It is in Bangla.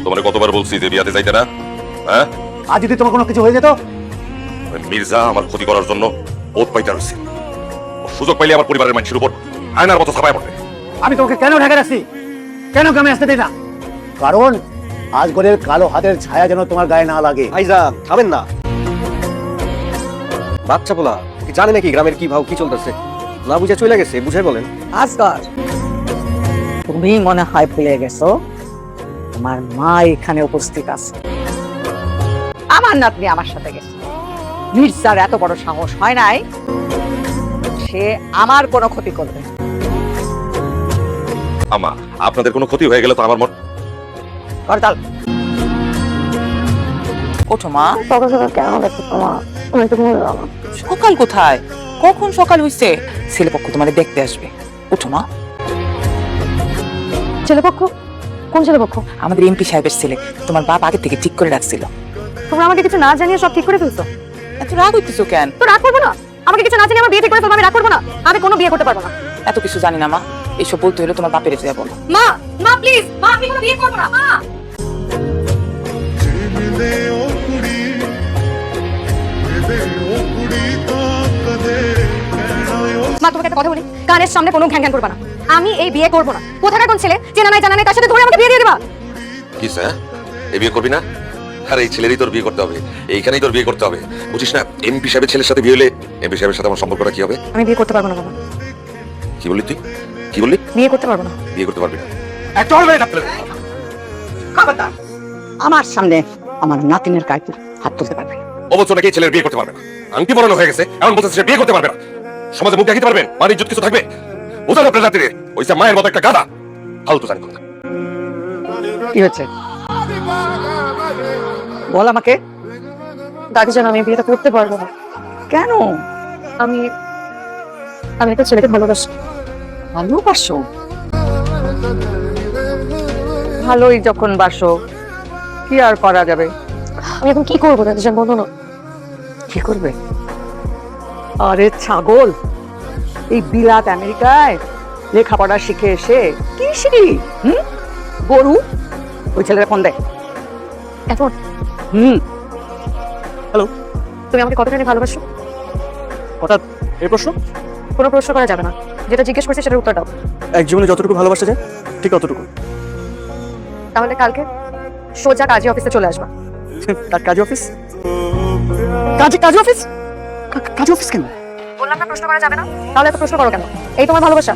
তোমার কতবার বলছি যে বিয়াতে যাইতে না? হ্যাঁ, আজ যদি তোমার কোনো কিছু হয়ে যেত? ওই মির্জা আমার ক্ষতি করার জন্য ওত পাইতে রয়েছে। ও সুযোগ পাইলে আমার পরিবারের মানুষের উপর আয়নার মতো ছাপায় পড়ে। আমি তোকে কেন ঢাকা রাখছি? কেন গ্রামে আসতে দিই না? কারণ আজগরের কালো হাতের ছায়া যেন তোমার গায়ে না লাগে। ভাইজান খাবেন না। বাচ্চা পোলা কি জানে নাকি গ্রামের কি ভাব কি চলতেছে? না বুঝে চলে গেছে, বুঝাই বলেন। আজগর, তুমি মনে হয় ভুলে গেছো তোমার মা এখানে উপস্থিত আছে। আমার নাতনি আমার সাথে গেছে। মির্জার এত বড় সাহস হয় নাই সে আমার কোনো ক্ষতি করবে। আমা, আপনাদের কোনো ক্ষতি হয়ে গেলে তো আমার মন। করতাল ওঠো মা। সকাল সকাল কেন দেখো তোমার? আমি তো ঘুমিয়ে গেলাম। সকাল কোথায়? কখন সকাল হইছে? ছেলেপক্ষ তোমারে দেখতে আসবে। ওঠো মা। ছেলেপক্ষ? কোন ছেলেপক্ষ? আমাদের এমপি সাহেবের ছেলে, তোমার বাপ আগে থেকে ঠিক করে রাখছিল। তোমরা আমাকে কিছু না জানিয়ে সব ঠিক করে ফেলছো। এত রাগ হইতেছো কেন? তো রাগ করবো না? আমাকে কিছু না জানিয়ে আমার বিয়ে ঠিক করে ফেলবো, আমি রাগ করবো না? আমি কোনো বিয়ে করতে পারবো না। এত কিছু জানি না মা, এইসব বলতে হলে তোমার বাপের যা বলো। মা, মা প্লিজ, মা আমি কোনো বিয়ে করবো না, মা। মা তোমাকে একটা কথা বলি, কানের সামনে কোনো ঘ্যান ঘ্যান করবা না। আমি এই বিয়ে করবো না। কোথাকার কোন ছেলে চেনা নাই জানা নাই তার সাথে ধরে আমাকে বিয়ে দিয়ে দিবা? কি স্যার, এই বিয়ে করবি না? আর এই ছেলেরই তোর বিয়ে করতে হবে, এইখানেই তোর বিয়ে করতে হবে, বুঝিস না? এমপি সাহেবের ছেলের সাথে বিয়ে হলে এমপি সাহেবের সাথে আমার সম্পর্কটা কি হবে? আমি বিয়ে করতে পারবো না বাবা। কি বললি তুই? কি বললি? বিয়ে করতে পারবো না। বিয়ে করতে পারবি না? আমার সামনে আমার নাতিনের গায়ে হাত তুলতে পারবে? অবশ্য নাকি ছেলের বিয়ে করতে পারবে না, আংটি পরানো হয়ে গেছে, এমন বলতেছে সে বিয়ে করতে পারবে না। সমাজে মুখ দেখাতে পারবেন? মান ইজ্জত কিছু থাকবে? বোঝান আপনার রাত্রে ওইসা মায়ের মতো একটা গাধা ফালতু জানি কথা। কি হচ্ছে বল আমাকে। দাদি জানো আমি বিয়েটা করতে পারবো না। কেন? আমি আমি একটা ছেলেকে ভালোবাসি। ভালোবাসো? ভালোই যখন বাসো, কি আর করা যাবে? আমি এখন কি করবো দাদি জান, বলো না। কি করবে? আরে ছাগল, এই বিলাত আমেরিকায় লেখাপড়া শিখে এসে কি শিখি? গরু। ওই ছেলেটা ফোন দেয় এখন হ্যালো, তুমি আমাকে কতখানি ভালোবাসো? হঠাৎ এই প্রশ্ন? কোনো প্রশ্ন করা যাবে না, যেটা জিজ্ঞেস করছি সেটার উত্তর দাও। এক জীবনে যতটুকু ভালোবাসা যায় ঠিক ততটুকু। তাহলে কালকে সোজা কাজী অফিসে চলে আসবা। কাজী অফিস? কাজী অফিস? কাজী অফিস কেন? বললাম না প্রশ্ন করা যাবে না, তাহলে এত প্রশ্ন করো কেন? এই তোমার ভালোবাসা?